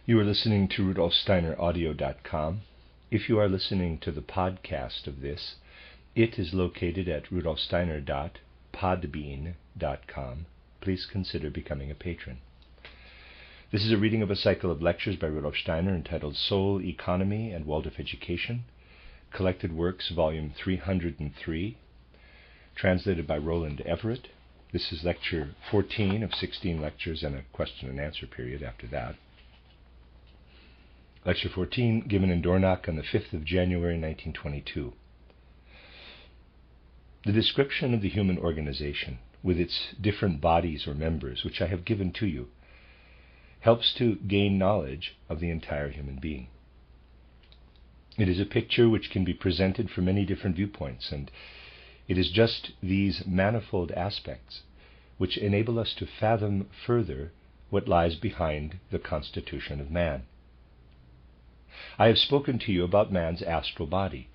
You are listening to RudolfSteinerAudio.com. If you are listening to the podcast of this, it is located at rudolfsteiner.podbean.com. Please consider becoming a patron. This is a reading of a cycle of lectures by Rudolf Steiner entitled Soul, Economy, and Waldorf Education, Collected Works, Volume 303, translated by Roland Everett. This is lecture 14 of 16 lectures and a question and answer period after that. Lecture 14, given in Dornach on the 5th of January, 1922. The description of the human organization, with its different bodies or members, which I have given to you, helps to gain knowledge of the entire human being. It is a picture which can be presented from many different viewpoints, and it is just these manifold aspects which enable us to fathom further what lies behind the constitution of man. I have spoken to you about man's astral body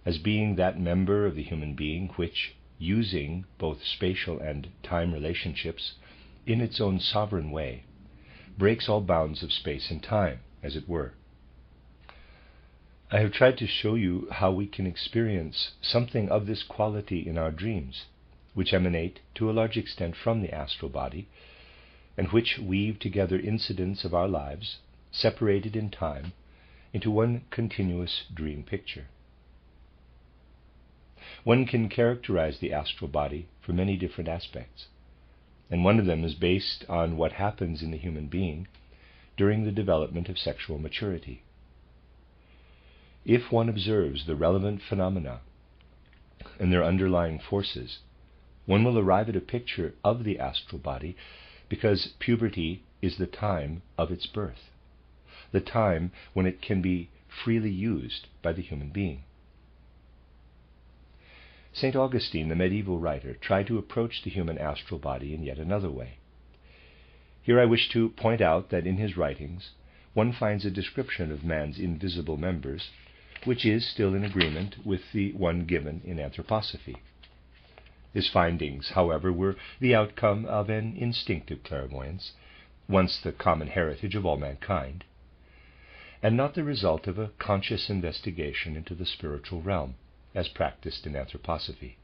as being that member of the human being which, using both spatial and time relationships in its own sovereign way, breaks all bounds of space and time, as it were. I have tried to show you how we can experience something of this quality in our dreams, which emanate to a large extent from the astral body, and which weave together incidents of our lives, separated in time, into one continuous dream picture. One can characterize the astral body from many different aspects, and one of them is based on what happens in the human being during the development of sexual maturity. If one observes the relevant phenomena and their underlying forces, one will arrive at a picture of the astral body because puberty is the time of its birth, the time when it can be freely used by the human being. St. Augustine, the medieval writer, tried to approach the human astral body in yet another way. Here I wish to point out that in his writings one finds a description of man's invisible members which is still in agreement with the one given in anthroposophy. His findings, however, were the outcome of an instinctive clairvoyance, once the common heritage of all mankind, and not the result of a conscious investigation into the spiritual realm, as practiced in anthroposophy.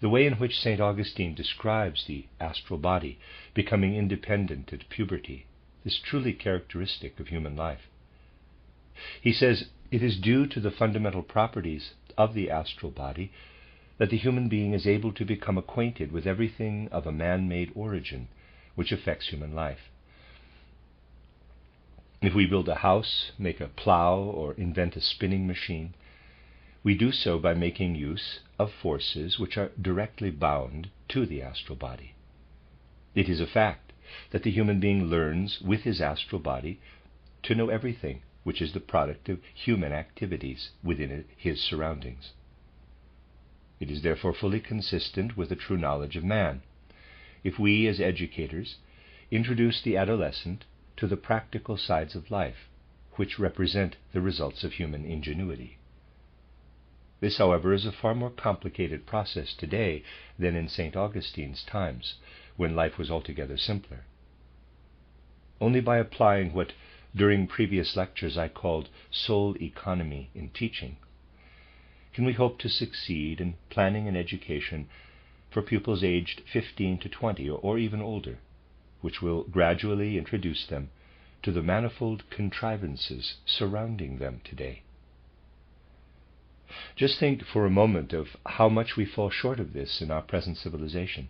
The way in which St. Augustine describes the astral body becoming independent at puberty is truly characteristic of human life. He says it is due to the fundamental properties of the astral body that the human being is able to become acquainted with everything of a man-made origin which affects human life. If we build a house, make a plow, or invent a spinning machine, we do so by making use of forces which are directly bound to the astral body. It is a fact that the human being learns with his astral body to know everything which is the product of human activities within his surroundings. It is therefore fully consistent with a true knowledge of man if we, as educators, introduce the adolescent to the practical sides of life, which represent the results of human ingenuity. This, however, is a far more complicated process today than in St. Augustine's times, when life was altogether simpler. Only by applying what during previous lectures I called soul economy in teaching can we hope to succeed in planning an education for pupils aged 15 to 20 or even older, which will gradually introduce them to the manifold contrivances surrounding them today. Just think for a moment of how much we fall short of this in our present civilization.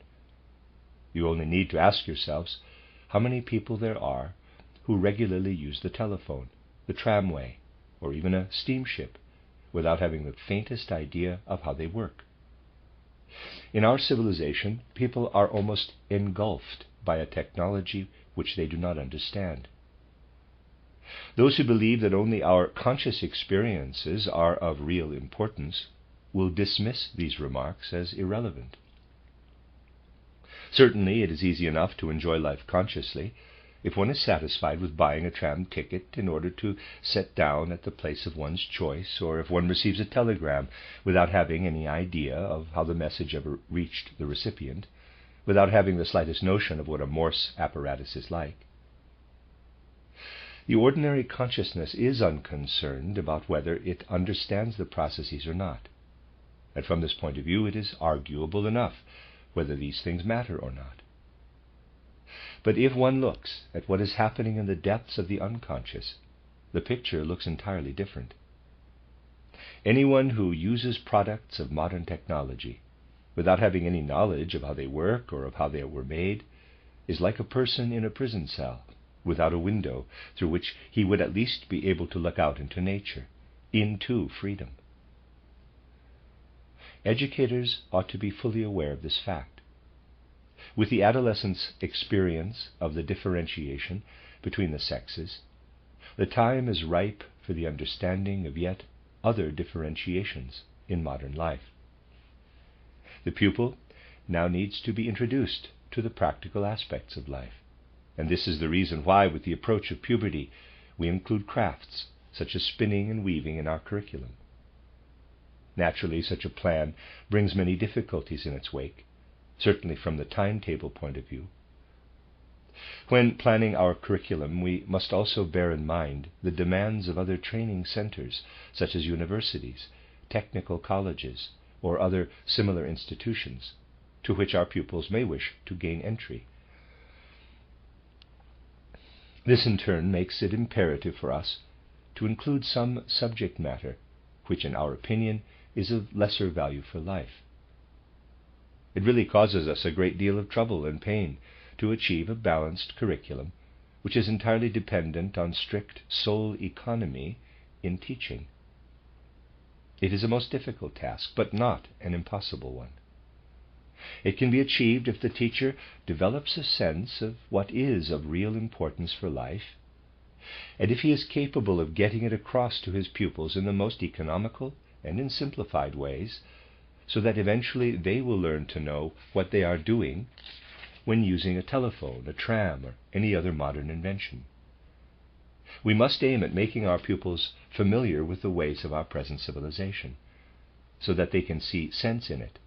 You only need to ask yourselves how many people there are who regularly use the telephone, the tramway, or even a steamship without having the faintest idea of how they work. In our civilization, people are almost engulfed by a technology which they do not understand. Those who believe that only our conscious experiences are of real importance will dismiss these remarks as irrelevant. Certainly, it is easy enough to enjoy life consciously if one is satisfied with buying a tram ticket in order to set down at the place of one's choice, or if one receives a telegram without having any idea of how the message ever reached the recipient, without having the slightest notion of what a Morse apparatus is like. The ordinary consciousness is unconcerned about whether it understands the processes or not. And from this point of view, it is arguable enough whether these things matter or not. But if one looks at what is happening in the depths of the unconscious, the picture looks entirely different. Anyone who uses products of modern technology without having any knowledge of how they work or of how they were made is like a person in a prison cell without a window through which he would at least be able to look out into nature, into freedom. Educators ought to be fully aware of this fact. With the adolescent's experience of the differentiation between the sexes, the time is ripe for the understanding of yet other differentiations in modern life. The pupil now needs to be introduced to the practical aspects of life, and this is the reason why, with the approach of puberty, we include crafts such as spinning and weaving in our curriculum. Naturally, such a plan brings many difficulties in its wake, certainly from the timetable point of view. When planning our curriculum, we must also bear in mind the demands of other training centers, such as universities, technical colleges, or other similar institutions, to which our pupils may wish to gain entry. This in turn makes it imperative for us to include some subject matter which, in our opinion, is of lesser value for life. It really causes us a great deal of trouble and pain to achieve a balanced curriculum which is entirely dependent on strict soul economy in teaching. It is a most difficult task, but not an impossible one. It can be achieved if the teacher develops a sense of what is of real importance for life, and if he is capable of getting it across to his pupils in the most economical and in simplified ways, so that eventually they will learn to know what they are doing when using a telephone, a tram, or any other modern invention. We must aim at making our pupils familiar with the ways of our present civilization, so that they can see sense in it.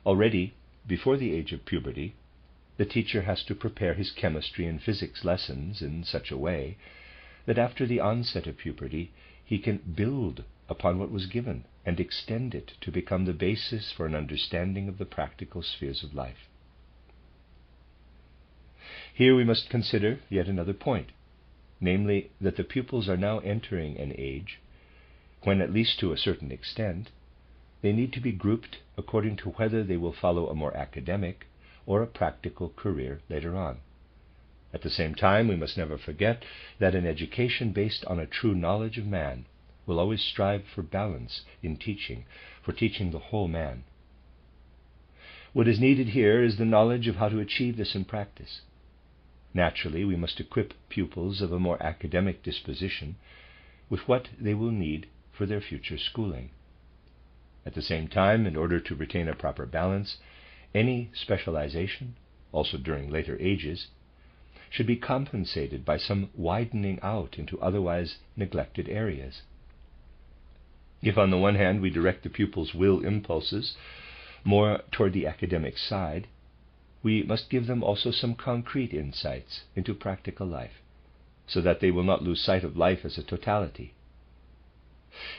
Already, before the age of puberty, the teacher has to prepare his chemistry and physics lessons in such a way that after the onset of puberty he can build upon what was given and extend it to become the basis for an understanding of the practical spheres of life. Here we must consider yet another point, namely that the pupils are now entering an age when, at least to a certain extent, they need to be grouped according to whether they will follow a more academic or a practical career later on. At the same time, we must never forget that an education based on a true knowledge of man will always strive for balance in teaching, for teaching the whole man. What is needed here is the knowledge of how to achieve this in practice. Naturally, we must equip pupils of a more academic disposition with what they will need for their future schooling. At the same time, in order to retain a proper balance, any specialization, also during later ages, should be compensated by some widening out into otherwise neglected areas. If on the one hand we direct the pupil's will impulses more toward the academic side, we must give them also some concrete insights into practical life, so that they will not lose sight of life as a totality.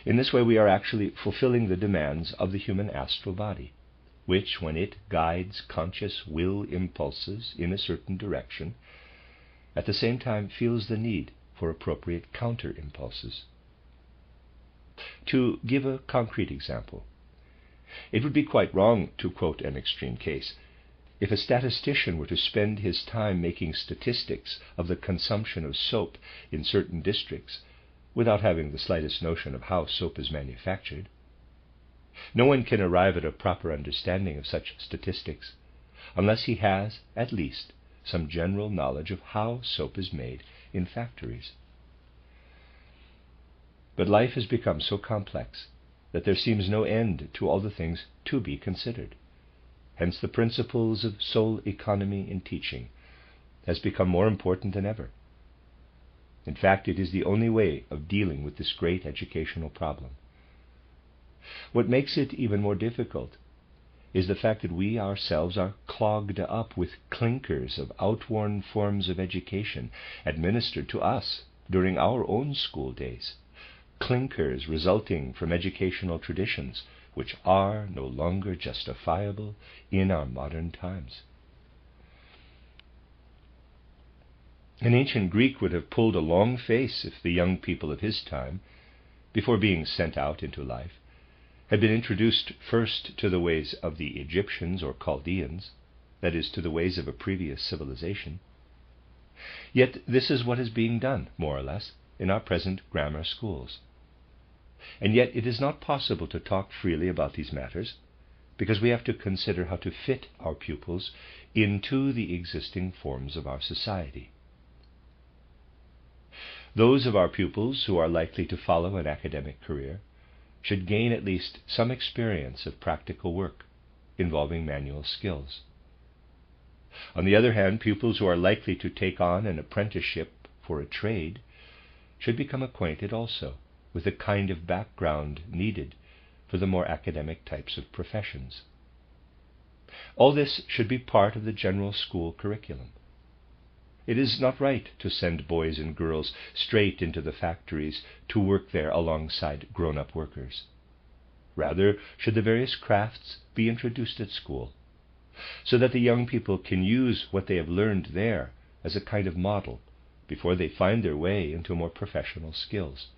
In this way we are actually fulfilling the demands of the human astral body, which, when it guides conscious will impulses in a certain direction, at the same time feels the need for appropriate counter-impulses. To give a concrete example, it would be quite wrong to quote an extreme case. If a statistician were to spend his time making statistics of the consumption of soap in certain districts without having the slightest notion of how soap is manufactured, no one can arrive at a proper understanding of such statistics unless he has, at least, some general knowledge of how soap is made in factories. But life has become so complex that there seems no end to all the things to be considered. Hence the principles of soul economy in teaching has become more important than ever. In fact, it is the only way of dealing with this great educational problem. What makes it even more difficult is the fact that we ourselves are clogged up with clinkers of outworn forms of education administered to us during our own school days, clinkers resulting from educational traditions which are no longer justifiable in our modern times. An ancient Greek would have pulled a long face if the young people of his time, before being sent out into life, had been introduced first to the ways of the Egyptians or Chaldeans, that is, to the ways of a previous civilization. Yet this is what is being done, more or less, in our present grammar schools. And yet it is not possible to talk freely about these matters, because we have to consider how to fit our pupils into the existing forms of our society. Those of our pupils who are likely to follow an academic career should gain at least some experience of practical work involving manual skills. On the other hand, pupils who are likely to take on an apprenticeship for a trade should become acquainted also with the kind of background needed for the more academic types of professions. All this should be part of the general school curriculum. It is not right to send boys and girls straight into the factories to work there alongside grown-up workers. Rather, should the various crafts be introduced at school, so that the young people can use what they have learned there as a kind of model before they find their way into more professional skills.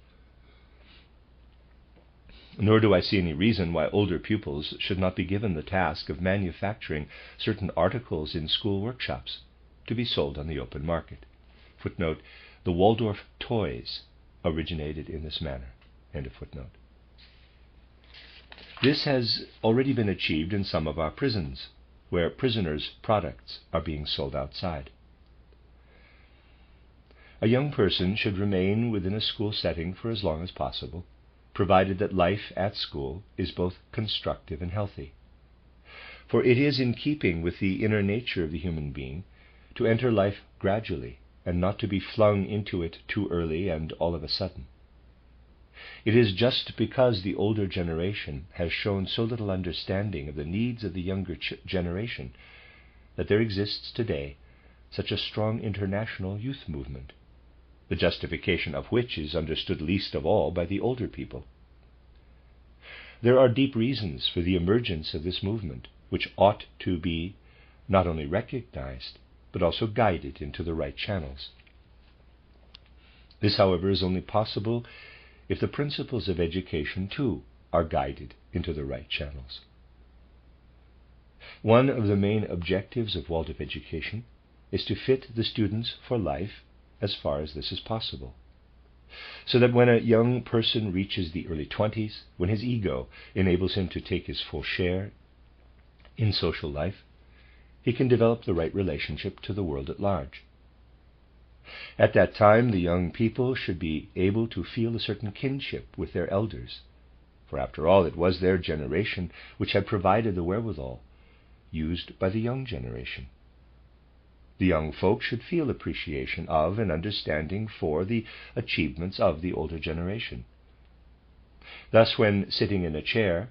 Nor do I see any reason why older pupils should not be given the task of manufacturing certain articles in school workshops to be sold on the open market. Footnote, the Waldorf toys originated in this manner. End of footnote. This has already been achieved in some of our prisons, where prisoners' products are being sold outside. A young person should remain within a school setting for as long as possible, provided that life at school is both constructive and healthy. For it is in keeping with the inner nature of the human being to enter life gradually and not to be flung into it too early and all of a sudden. It is just because the older generation has shown so little understanding of the needs of the younger generation that there exists today such a strong international youth movement, the justification of which is understood least of all by the older people. There are deep reasons for the emergence of this movement, which ought to be not only recognized, but also guided into the right channels. This, however, is only possible if the principles of education, too, are guided into the right channels. One of the main objectives of Waldorf education is to fit the students for life as far as this is possible, so that when a young person reaches the early 20s, when his ego enables him to take his full share in social life, he can develop the right relationship to the world at large. At that time, the young people should be able to feel a certain kinship with their elders, for after all, it was their generation which had provided the wherewithal used by the young generation. The young folk should feel appreciation of and understanding for the achievements of the older generation. Thus, when sitting in a chair,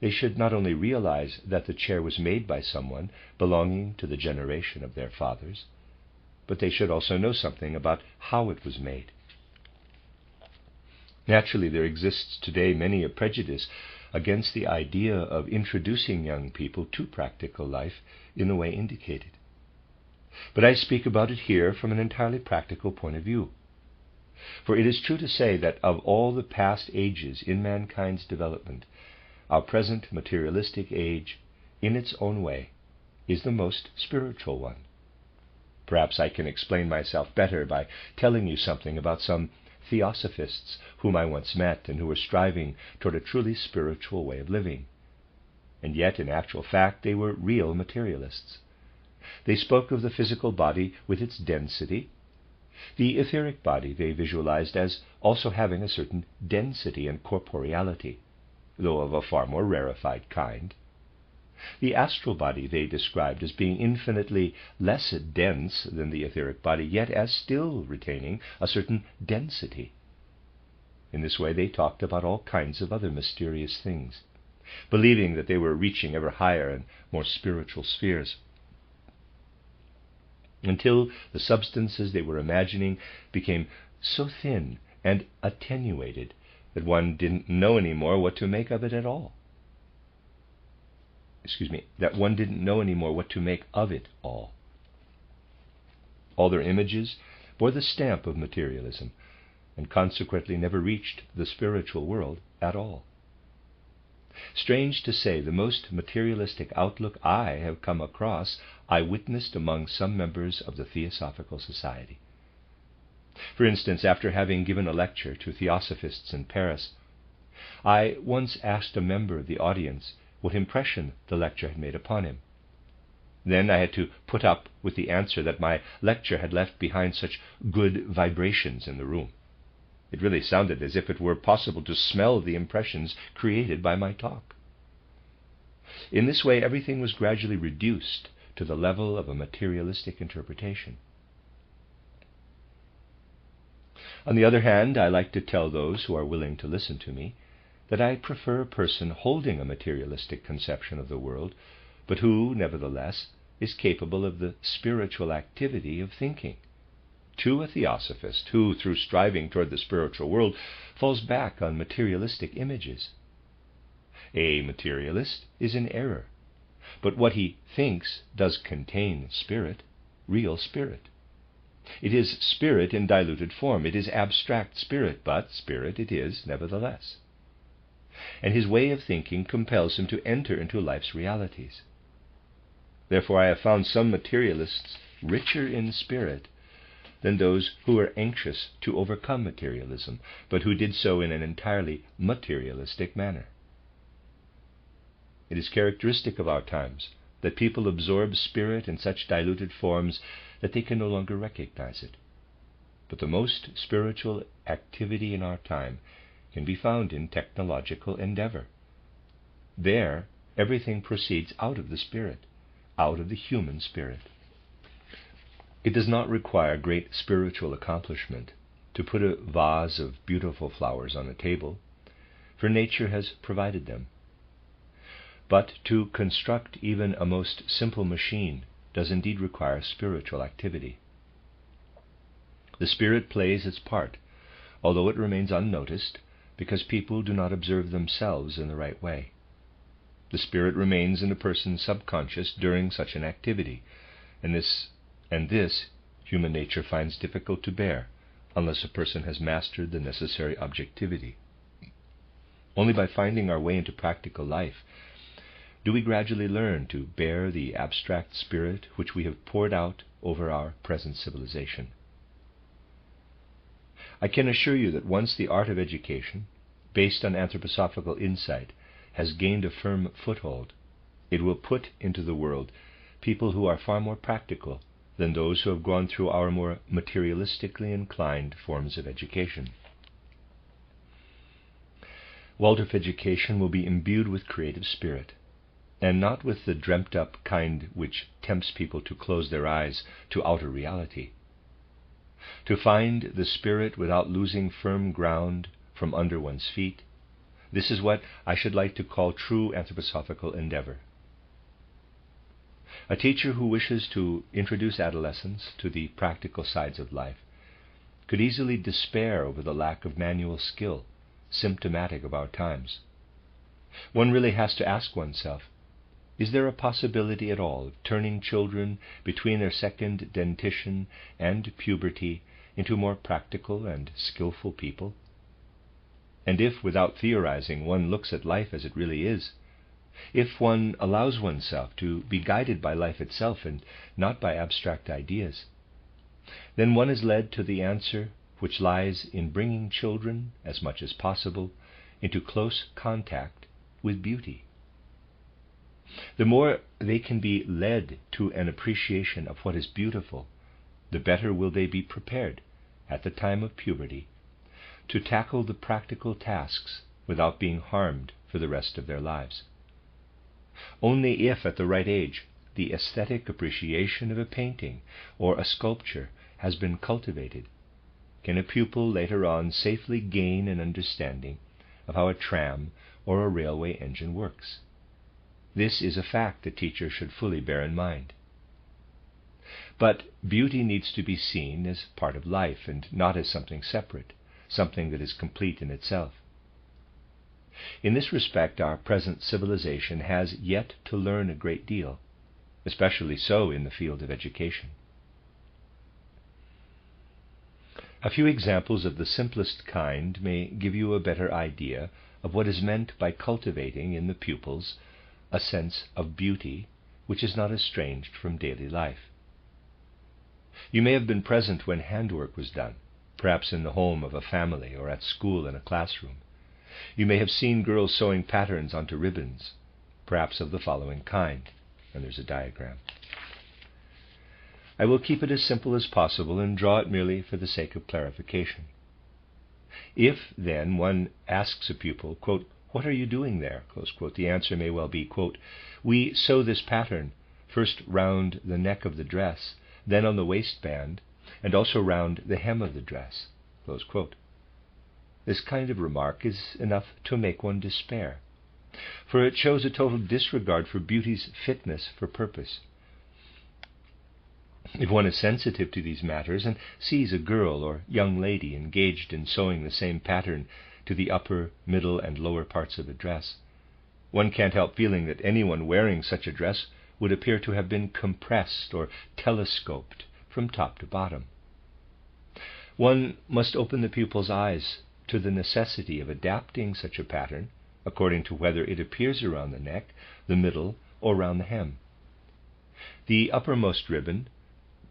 they should not only realize that the chair was made by someone belonging to the generation of their fathers, but they should also know something about how it was made. Naturally, there exists today many a prejudice against the idea of introducing young people to practical life in the way indicated. But I speak about it here from an entirely practical point of view. For it is true to say that of all the past ages in mankind's development, our present materialistic age, in its own way, is the most spiritual one. Perhaps I can explain myself better by telling you something about some theosophists whom I once met and who were striving toward a truly spiritual way of living. And yet, in actual fact, they were real materialists. They spoke of the physical body with its density. The etheric body they visualized as also having a certain density and corporeality, though of a far more rarefied kind. The astral body they described as being infinitely less dense than the etheric body, yet as still retaining a certain density. In this way they talked about all kinds of other mysterious things, believing that they were reaching ever higher and more spiritual spheres, until the substances they were imagining became so thin and attenuated that one didn't know anymore what to make of it at all. That one didn't know anymore what to make of it all. All their images bore the stamp of materialism, and consequently never reached the spiritual world at all. Strange to say, the most materialistic outlook I have come across I witnessed among some members of the Theosophical Society. For instance, after having given a lecture to Theosophists in Paris, I once asked a member of the audience what impression the lecture had made upon him. Then I had to put up with the answer that my lecture had left behind such good vibrations in the room. It really sounded as if it were possible to smell the impressions created by my talk. In this way, everything was gradually reduced to the level of a materialistic interpretation. On the other hand, I like to tell those who are willing to listen to me that I prefer a person holding a materialistic conception of the world, but who, nevertheless, is capable of the spiritual activity of thinking, to a theosophist who, through striving toward the spiritual world, falls back on materialistic images. A materialist is in error, but what he thinks does contain spirit, real spirit. It is spirit in diluted form. It is abstract spirit, but spirit it is nevertheless. And his way of thinking compels him to enter into life's realities. Therefore, I have found some materialists richer in spirit than those who were anxious to overcome materialism, but who did so in an entirely materialistic manner. It is characteristic of our times that people absorb spirit in such diluted forms that they can no longer recognize it. But the most spiritual activity in our time can be found in technological endeavor. There, everything proceeds out of the spirit, out of the human spirit. It does not require great spiritual accomplishment to put a vase of beautiful flowers on a table, for nature has provided them. But to construct even a most simple machine does indeed require spiritual activity. The spirit plays its part, although it remains unnoticed, because people do not observe themselves in the right way. The spirit remains in a person's subconscious during such an activity, and this human nature finds difficult to bear unless a person has mastered the necessary objectivity. Only by finding our way into practical life do we gradually learn to bear the abstract spirit which we have poured out over our present civilization. I can assure you that once the art of education, based on anthroposophical insight, has gained a firm foothold, it will put into the world people who are far more practical than those who have gone through our more materialistically inclined forms of education. Waldorf education will be imbued with creative spirit, and not with the dreamt-up kind which tempts people to close their eyes to outer reality. To find the spirit without losing firm ground from under one's feet, this is what I should like to call true anthroposophical endeavor. A teacher who wishes to introduce adolescents to the practical sides of life could easily despair over the lack of manual skill, symptomatic of our times. One really has to ask oneself, is there a possibility at all of turning children between their second dentition and puberty into more practical and skillful people? And if, without theorizing, one looks at life as it really is, if one allows oneself to be guided by life itself and not by abstract ideas, then one is led to the answer which lies in bringing children, as much as possible, into close contact with beauty. The more they can be led to an appreciation of what is beautiful, the better will they be prepared, at the time of puberty, to tackle the practical tasks without being harmed for the rest of their lives. Only if, at the right age, the aesthetic appreciation of a painting or a sculpture has been cultivated, can a pupil later on safely gain an understanding of how a tram or a railway engine works. This is a fact the teacher should fully bear in mind. But beauty needs to be seen as part of life and not as something separate, something that is complete in itself. In this respect, our present civilization has yet to learn a great deal, especially so in the field of education. A few examples of the simplest kind may give you a better idea of what is meant by cultivating in the pupils a sense of beauty which is not estranged from daily life. You may have been present when handwork was done, perhaps in the home of a family or at school in a classroom. You may have seen girls sewing patterns onto ribbons, perhaps of the following kind, and there's a diagram. I will keep it as simple as possible and draw it merely for the sake of clarification. If, then, one asks a pupil, quote, "What are you doing there?" close quote, the answer may well be, quote, "We sew this pattern, first round the neck of the dress, then on the waistband, and also round the hem of the dress." Close quote. This kind of remark is enough to make one despair, for it shows a total disregard for beauty's fitness for purpose. If one is sensitive to these matters and sees a girl or young lady engaged in sewing the same pattern to the upper, middle, and lower parts of a dress, one can't help feeling that anyone wearing such a dress would appear to have been compressed or telescoped from top to bottom. One must open the pupil's eyes to the necessity of adapting such a pattern according to whether it appears around the neck, the middle, or round the hem. The uppermost ribbon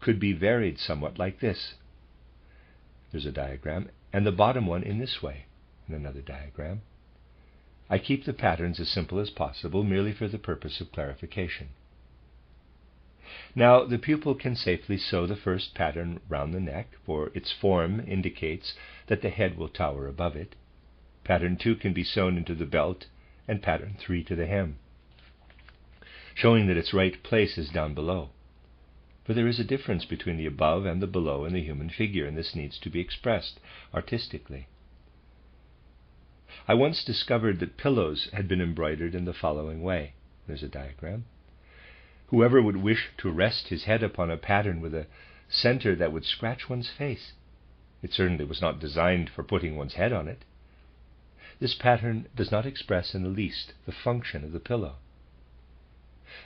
could be varied somewhat like this. There's a diagram, and the bottom one in this way, and another diagram. I keep the patterns as simple as possible, merely for the purpose of clarification. Now, the pupil can safely sew the first pattern round the neck, for its form indicates that the head will tower above it. Pattern 2 can be sewn into the belt, and pattern 3 to the hem, showing that its right place is down below. For there is a difference between the above and the below in the human figure, and this needs to be expressed artistically. I once discovered that pillows had been embroidered in the following way. There's a diagram. Whoever would wish to rest his head upon a pattern with a center that would scratch one's face. It certainly was not designed for putting one's head on it. This pattern does not express in the least the function of the pillow.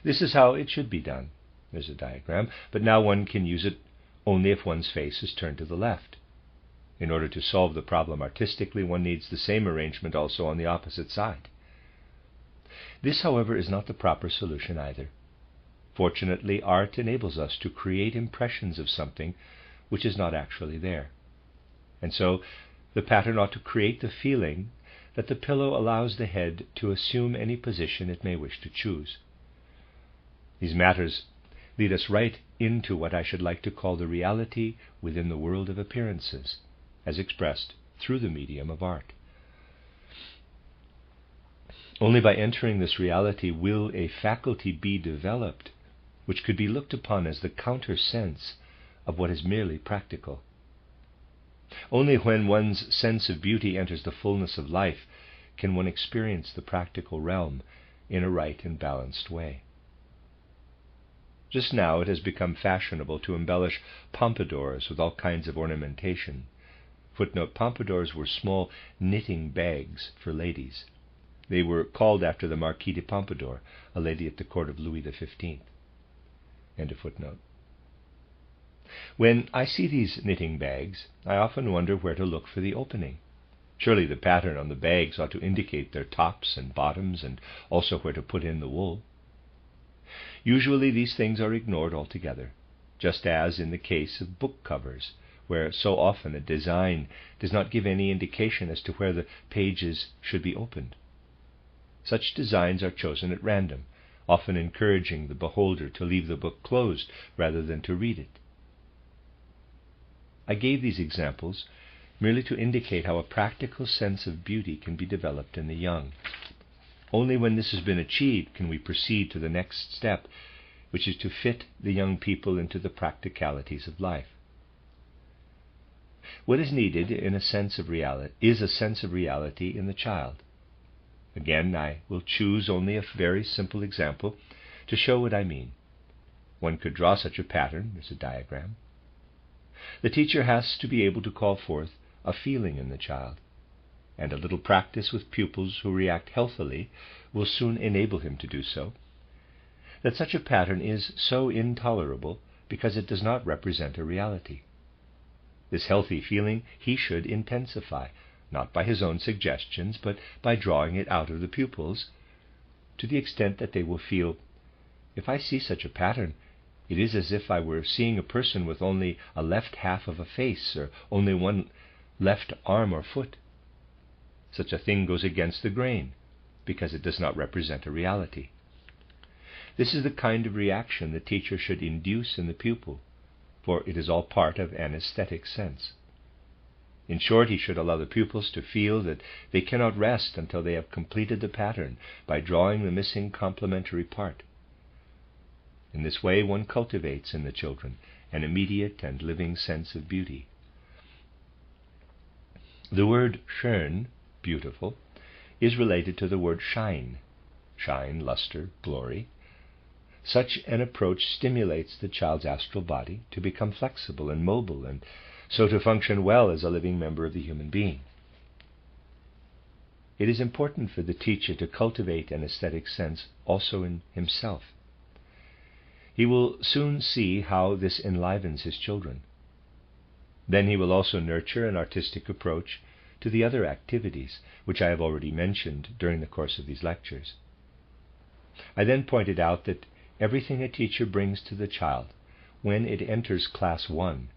This is how it should be done. There's a diagram, but now one can use it only if one's face is turned to the left. In order to solve the problem artistically, one needs the same arrangement also on the opposite side. This, however, is not the proper solution either. Fortunately, art enables us to create impressions of something which is not actually there. And so, the pattern ought to create the feeling that the pillow allows the head to assume any position it may wish to choose. These matters lead us right into what I should like to call the reality within the world of appearances, as expressed through the medium of art. Only by entering this reality will a faculty be developed which could be looked upon as the counter-sense of what is merely practical. Only when one's sense of beauty enters the fullness of life can one experience the practical realm in a right and balanced way. Just now it has become fashionable to embellish pompadours with all kinds of ornamentation. Footnote: pompadours were small knitting bags for ladies. They were called after the Marquise de Pompadour, a lady at the court of Louis XV. End of footnote. When I see these knitting bags, I often wonder where to look for the opening. Surely the pattern on the bags ought to indicate their tops and bottoms, and also where to put in the wool. Usually these things are ignored altogether, just as in the case of book covers, where so often a design does not give any indication as to where the pages should be opened. Such designs are chosen at random, often encouraging the beholder to leave the book closed rather than to read it. I gave these examples merely to indicate how a practical sense of beauty can be developed in the young. Only when this has been achieved can we proceed to the next step, which is to fit the young people into the practicalities of life. What is needed is a sense of reality in the child. Again, I will choose only a very simple example to show what I mean. One could draw such a pattern as a diagram. The teacher has to be able to call forth a feeling in the child, and a little practice with pupils who react healthily will soon enable him to do so. That such a pattern is so intolerable because it does not represent a reality. This healthy feeling he should intensify, not by his own suggestions, but by drawing it out of the pupils, to the extent that they will feel, if I see such a pattern, it is as if I were seeing a person with only a left half of a face, or only one left arm or foot. Such a thing goes against the grain, because it does not represent a reality. This is the kind of reaction the teacher should induce in the pupil, for it is all part of an aesthetic sense. In short, he should allow the pupils to feel that they cannot rest until they have completed the pattern by drawing the missing complementary part. In this way, one cultivates in the children an immediate and living sense of beauty. The word schön, beautiful, is related to the word shine, luster, glory. Such an approach stimulates the child's astral body to become flexible and mobile, and so to function well as a living member of the human being. It is important for the teacher to cultivate an aesthetic sense also in himself. He will soon see how this enlivens his children. Then he will also nurture an artistic approach to the other activities, which I have already mentioned during the course of these lectures. I then pointed out that everything a teacher brings to the child when it enters Class 1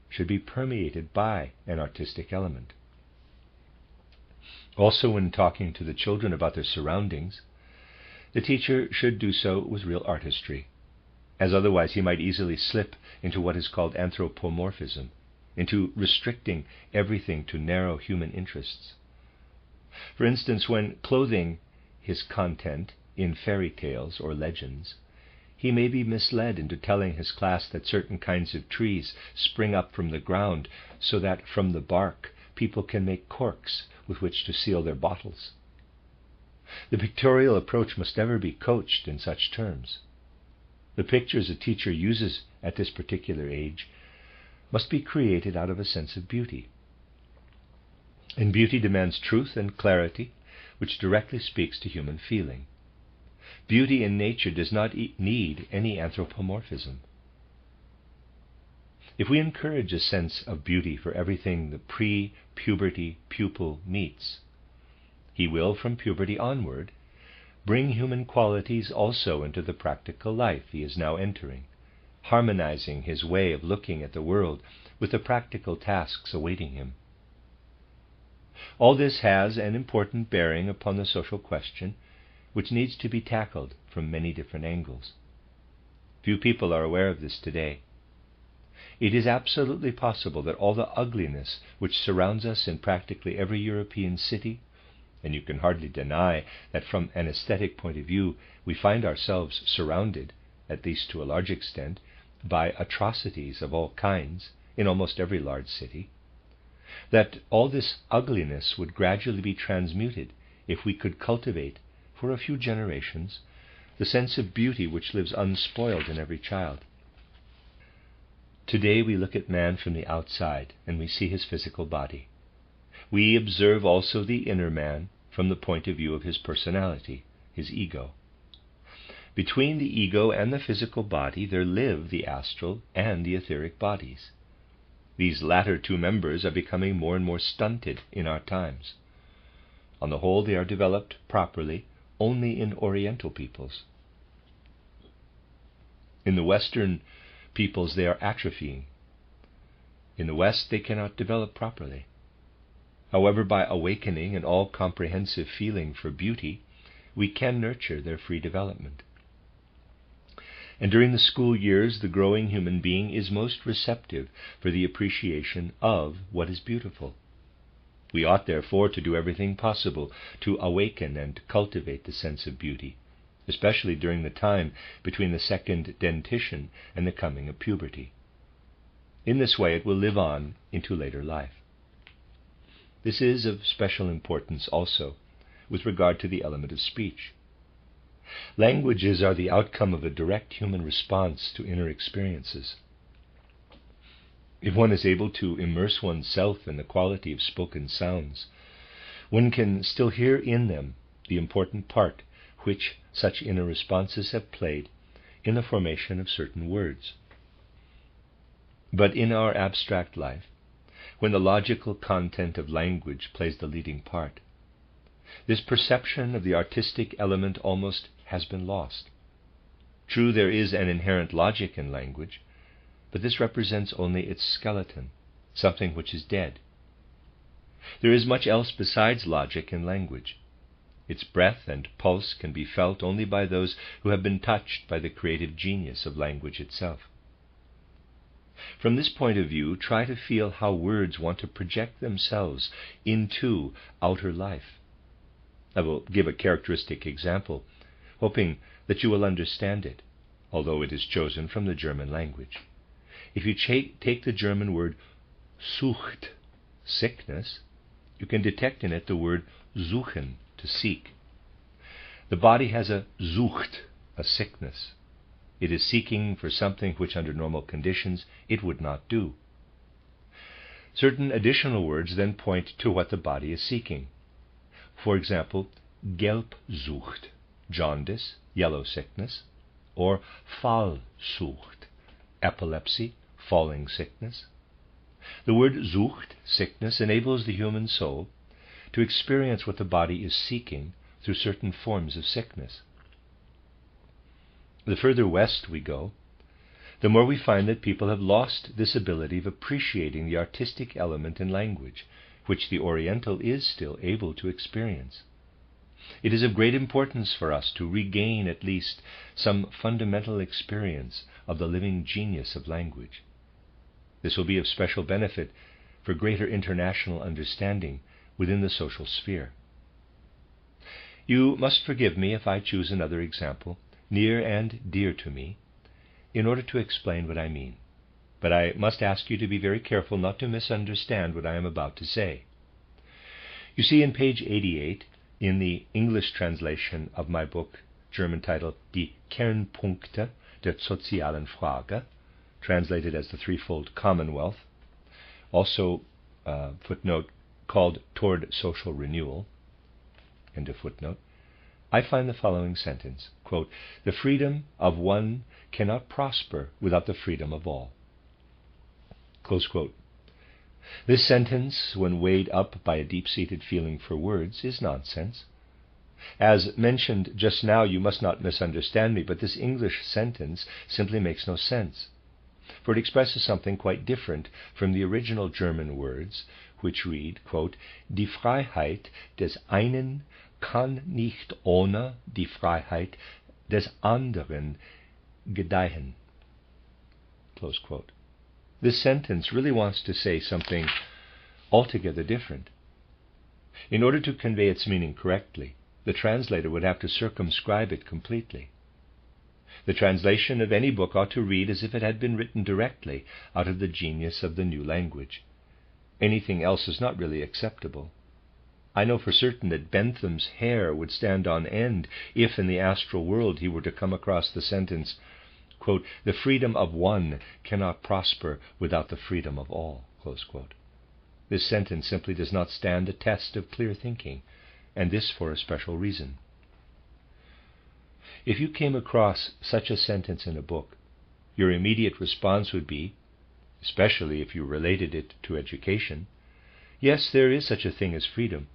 should be permeated by an artistic element. Also, when talking to the children about their surroundings, the teacher should do so with real artistry, as otherwise he might easily slip into what is called anthropomorphism, into restricting everything to narrow human interests. For instance, when clothing his content in fairy tales or legends, he may be misled into telling his class that certain kinds of trees spring up from the ground so that from the bark people can make corks with which to seal their bottles. The pictorial approach must never be coached in such terms. The pictures a teacher uses at this particular age must be created out of a sense of beauty. And beauty demands truth and clarity, which directly speaks to human feeling. Beauty in nature does not need any anthropomorphism. If we encourage a sense of beauty for everything the pre-puberty pupil meets, he will, from puberty onward, bring human qualities also into the practical life he is now entering, harmonizing his way of looking at the world with the practical tasks awaiting him. All this has an important bearing upon the social question, which needs to be tackled from many different angles. Few people are aware of this today. It is absolutely possible that all the ugliness which surrounds us in practically every European city, and you can hardly deny that from an aesthetic point of view we find ourselves surrounded, at least to a large extent, by atrocities of all kinds in almost every large city, that all this ugliness would gradually be transmuted if we could cultivate, for a few generations, the sense of beauty which lives unspoiled in every child. Today we look at man from the outside and we see his physical body. We observe also the inner man from the point of view of his personality, his ego. Between the ego and the physical body there live the astral and the etheric bodies. These latter two members are becoming more and more stunted in our times. On the whole, they are developed properly only in Oriental peoples. In the Western peoples they are atrophying. In the West they cannot develop properly. However, by awakening an all-comprehensive feeling for beauty, we can nurture their free development. And during the school years, the growing human being is most receptive for the appreciation of what is beautiful. We ought, therefore, to do everything possible to awaken and cultivate the sense of beauty, especially during the time between the second dentition and the coming of puberty. In this way it will live on into later life. This is of special importance also with regard to the element of speech. Languages are the outcome of a direct human response to inner experiences. If one is able to immerse oneself in the quality of spoken sounds, one can still hear in them the important part which such inner responses have played in the formation of certain words. But in our abstract life, when the logical content of language plays the leading part, this perception of the artistic element almost has been lost. True, there is an inherent logic in language, but this represents only its skeleton, something which is dead. There is much else besides logic in language. Its breath and pulse can be felt only by those who have been touched by the creative genius of language itself. From this point of view, try to feel how words want to project themselves into outer life. I will give a characteristic example, hoping that you will understand it, although it is chosen from the German language. If you take the German word Sucht, sickness, you can detect in it the word suchen, to seek. The body has a Sucht, a sickness. It is seeking for something which under normal conditions it would not do. Certain additional words then point to what the body is seeking. For example, Gelbsucht, jaundice, yellow sickness, or Fallsucht, epilepsy, falling sickness. The word Sucht, sickness, enables the human soul to experience what the body is seeking through certain forms of sickness. The further west we go, the more we find that people have lost this ability of appreciating the artistic element in language, which the Oriental is still able to experience. It is of great importance for us to regain at least some fundamental experience of the living genius of language. This will be of special benefit for greater international understanding within the social sphere. You must forgive me if I choose another example, near and dear to me, in order to explain what I mean. But I must ask you to be very careful not to misunderstand what I am about to say. You see, in page 88, in the English translation of my book, German titled Die Kernpunkte der sozialen Frage, translated as the Threefold Commonwealth, also footnote called Toward Social Renewal, end of footnote, I find the following sentence, quote, "The freedom of one cannot prosper without the freedom of all." Close quote. This sentence, when weighed up by a deep-seated feeling for words, is nonsense. As mentioned just now, you must not misunderstand me, but this English sentence simply makes no sense, for it expresses something quite different from the original German words, which read, quote, "Die Freiheit des einen kann nicht ohne die Freiheit des anderen gedeihen." Close quote. This sentence really wants to say something altogether different. In order to convey its meaning correctly, the translator would have to circumscribe it completely. The translation of any book ought to read as if it had been written directly out of the genius of the new language. Anything else is not really acceptable. I know for certain that Bentham's hair would stand on end if in the astral world he were to come across the sentence, quote, "The freedom of one cannot prosper without the freedom of all." Close quote. This sentence simply does not stand the test of clear thinking, and this for a special reason. If you came across such a sentence in a book, your immediate response would be, especially if you related it to education, yes, there is such a thing as freedom,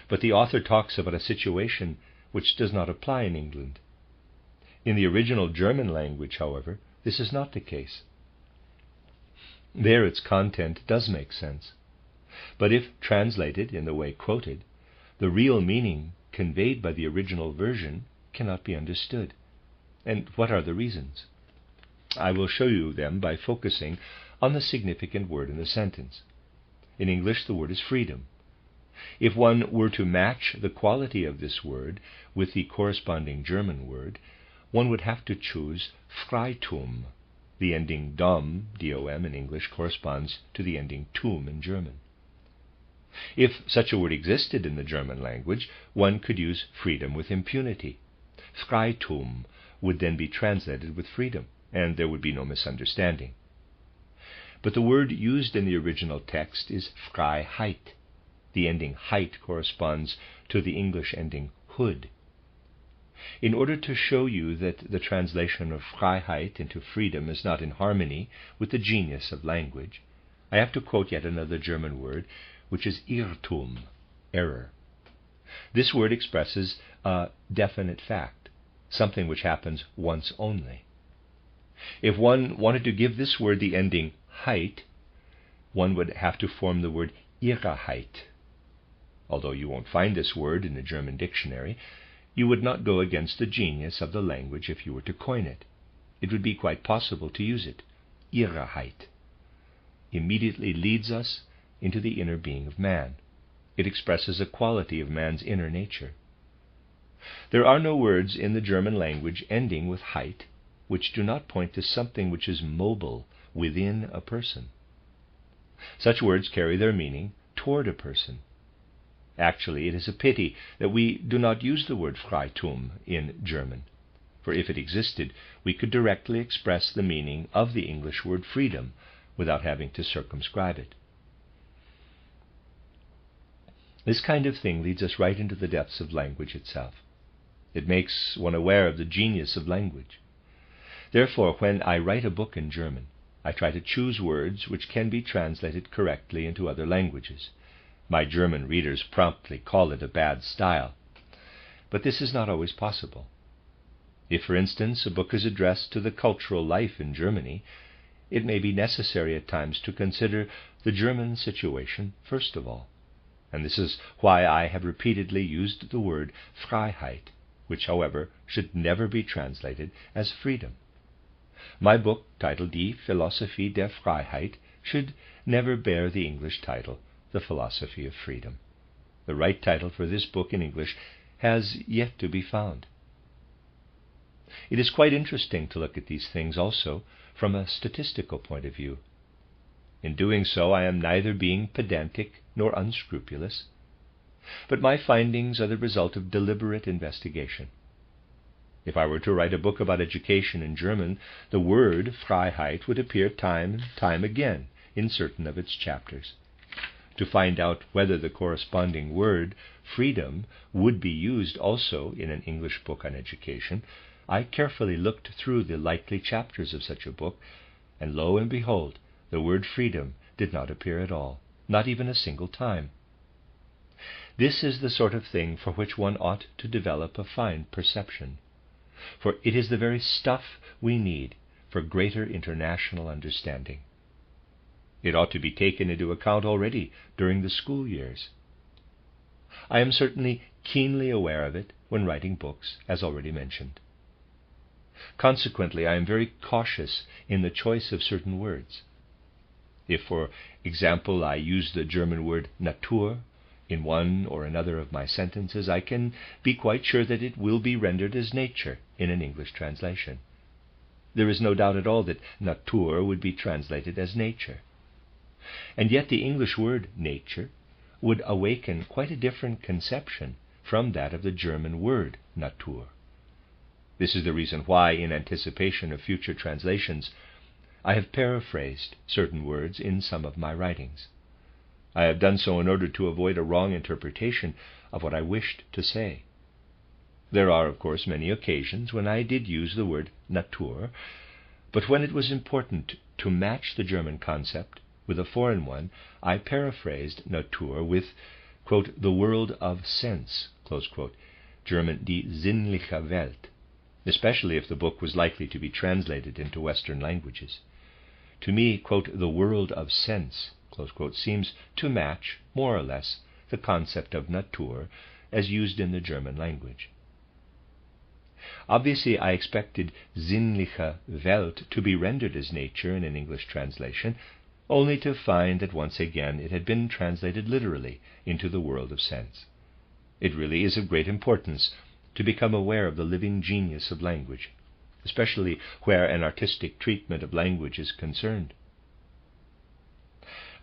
but the author talks about a situation which does not apply in England. In the original German language, however, this is not the case. There its content does make sense, but if translated in the way quoted, the real meaning conveyed by the original version cannot be understood. And what are the reasons? I will show you them by focusing on the significant word in the sentence. In English, the word is freedom. If one were to match the quality of this word with the corresponding German word, one would have to choose Freitum, The ending dom, D-O-M in English, corresponds to the ending tum in German. If such a word existed in the German language, one could use freedom with impunity. Freitum would then be translated with freedom, and there would be no misunderstanding. But the word used in the original text is Freiheit. The ending heit corresponds to the English ending hood. In order to show you that the translation of Freiheit into freedom is not in harmony with the genius of language, I have to quote yet another German word, which is Irrtum, error. This word expresses a definite fact, something which happens once only. If one wanted to give this word the ending heit, one would have to form the word Irrheit. Although you won't find this word in the German dictionary, you would not go against the genius of the language if you were to coin it. It would be quite possible to use it. Irrheit immediately leads us into the inner being of man. It expresses a quality of man's inner nature. There are no words in the German language ending with heit which do not point to something which is mobile within a person. Such words carry their meaning toward a person. Actually, it is a pity that we do not use the word Freitum in German, for if it existed, we could directly express the meaning of the English word freedom without having to circumscribe it. This kind of thing leads us right into the depths of language itself. It makes one aware of the genius of language. Therefore, when I write a book in German, I try to choose words which can be translated correctly into other languages. My German readers promptly call it a bad style, but this is not always possible. If, for instance, a book is addressed to the cultural life in Germany, it may be necessary at times to consider the German situation first of all. And this is why I have repeatedly used the word Freiheit, which, however, should never be translated as freedom. My book, titled Die Philosophie der Freiheit, should never bear the English title, The Philosophy of Freedom. The right title for this book in English has yet to be found. It is quite interesting to look at these things also from a statistical point of view. In doing so, I am neither being pedantic nor unscrupulous, but my findings are the result of deliberate investigation. If I were to write a book about education in German, the word Freiheit would appear time and time again in certain of its chapters. To find out whether the corresponding word, freedom, would be used also in an English book on education, I carefully looked through the likely chapters of such a book, and lo and behold, the word freedom did not appear at all, not even a single time. This is the sort of thing for which one ought to develop a fine perception, for it is the very stuff we need for greater international understanding. It ought to be taken into account already during the school years. I am certainly keenly aware of it when writing books, as already mentioned. Consequently, I am very cautious in the choice of certain words. If, for example, I use the German word Natur in one or another of my sentences, I can be quite sure that it will be rendered as nature in an English translation. There is no doubt at all that Natur would be translated as nature. And yet the English word nature would awaken quite a different conception from that of the German word Natur. This is the reason why, in anticipation of future translations, I have paraphrased certain words in some of my writings. I have done so in order to avoid a wrong interpretation of what I wished to say. There are, of course, many occasions when I did use the word Natur, but when it was important to match the German concept with a foreign one, I paraphrased Natur with, quote, the world of sense, close quote, German die sinnliche Welt, especially if the book was likely to be translated into Western languages. To me, quote, the world of sense, close quote, seems to match, more or less, the concept of Natur as used in the German language. Obviously, I expected sinnliche Welt to be rendered as nature in an English translation, only to find that once again it had been translated literally into the world of sense. It really is of great importance to become aware of the living genius of language, especially where an artistic treatment of language is concerned.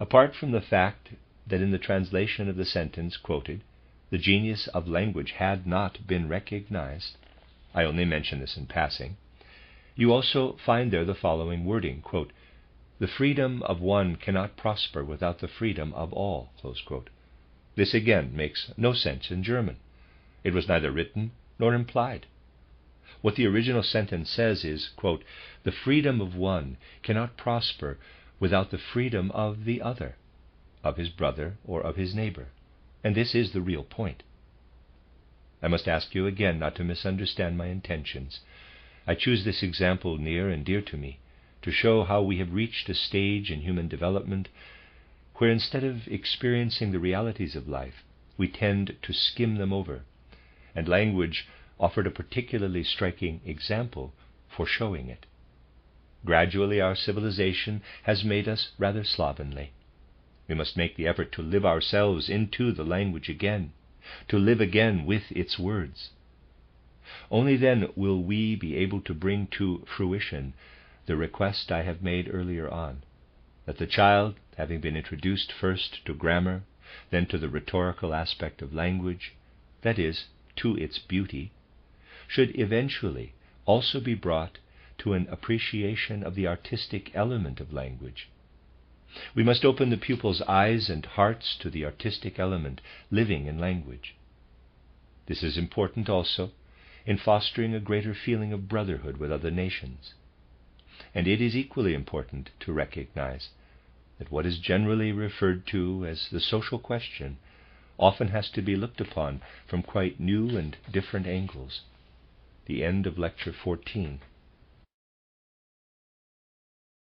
Apart from the fact that in the translation of the sentence quoted, the genius of language had not been recognized, I only mention this in passing, you also find there the following wording, quote, "The freedom of one cannot prosper without the freedom of all." Close quote. This again makes no sense in German. It was neither written nor implied. What the original sentence says is, quote, "The freedom of one cannot prosper without the freedom of the other, of his brother or of his neighbor." And this is the real point. I must ask you again not to misunderstand my intentions. I choose this example near and dear to me to show how we have reached a stage in human development where instead of experiencing the realities of life, we tend to skim them over, and language offered a particularly striking example for showing it. Gradually our civilization has made us rather slovenly. We must make the effort to live ourselves into the language again, to live again with its words. Only then will we be able to bring to fruition the request I have made earlier on, that the child, having been introduced first to grammar, then to the rhetorical aspect of language, that is, to its beauty, should eventually also be brought to an appreciation of the artistic element of language. We must open the pupil's eyes and hearts to the artistic element living in language. This is important also in fostering a greater feeling of brotherhood with other nations. And it is equally important to recognize that what is generally referred to as the social question often has to be looked upon from quite new and different angles. The end of Lecture 14.